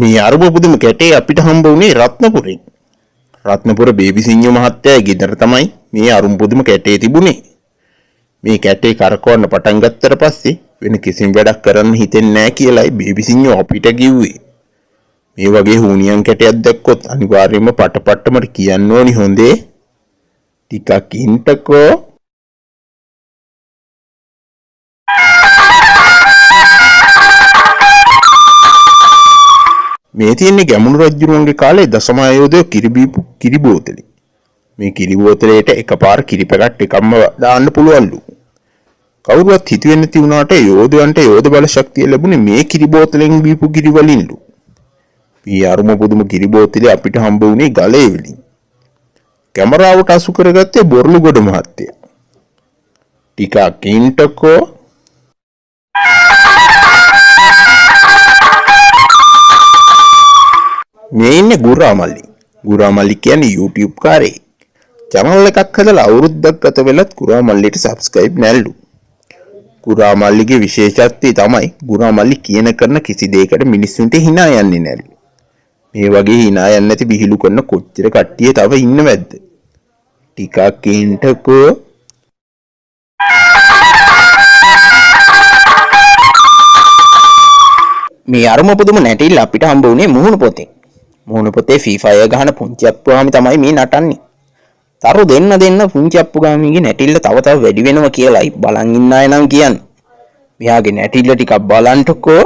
මේ අරුම පුදුම කැටේ අපිට හම්බ වුණේ රත්නපුරෙන්. රත්නපුර බේබිසිංහ මහත්තයාගේ ගෙදර තමයි මේ අරුම පුදුම කැටේ තිබුණේ. මේ කැටේ කරකවන්න පටන් ගත්තට පස්සේ වෙන කිසිම වැඩක් කරන්න හිතෙන්නේ නැහැ කියලායි බේබිසිංහ අපිට කිව්වේ. මේ වගේ හුනියන් කැටයක් දැක්කොත් අනිවාර්යයෙන්ම පටපට්ටමට කියන්න ඕනි හොඳේ. ටිකක් ඉන්නකෝ. මේ තියෙන්නේ ගැමුණු රජුරුවන්ගේ කාලේ දසමායෝධය කිරිබීපු කිරි බෝතලේ. මේ කිරි බෝතලේට එකපාර කිරි පැකට් එකක්ම දාන්න පුළුවන්ලු. කවුරුවත් හිතුවේ නැති වුණාට යෝධයන්ට යෝධ බල ශක්තිය ලැබුණේ මේ කිරි බෝතලෙන් බීපු කිරි වලින්ලු. මේ අරුම පුදුම කිරි බෝතලේ අපිට හම්බ වුණේ ගලේ වලින්. කැමරාවට අසු කරගත්තේ බොරළුගොඩ මහත්තයා. ටිකක් ඉන්නකෝ. මේ ඉන්නේ ගුරාමල්ලි. ගුරාමල්ලි කියන්නේ YouTube කාරේ. channel එකක් හදලා අවුරුද්දක් ගත වෙලත් ගුරාමල්ලිට subscribe නැල්ලු. ගුරාමල්ලිගේ විශේෂත්වය තමයි ගුරාමල්ලි කියන කරන කිසි දෙයකට මිනිස්සුන්ට hina යන්නේ නැල්ලු. මේ වගේ hina යන්නේ නැති බිහිලු කරන කොච්චර කට්ටිය තව ඉන්නවද? ටිකක් ඉන්නකෝ. මේ අරුම පුදුම නැටිල්ල අපිට හම්බ වුණේ මුහුණු පොතේ. මුහුණු පොතේ ෆීෆාය ගහන පුංචි අප්පුගාමි තමයි මේ නටන්නේ. තරු දෙන්න පුංචි අප්පුගාමිගේ නැටිල්ල තව වැඩි වෙනවා කියලායි බලන් ඉන්න අය නම් කියන්නේ. මෙයාගේ නැටිල්ල ටිකක් බලන්නකෝ.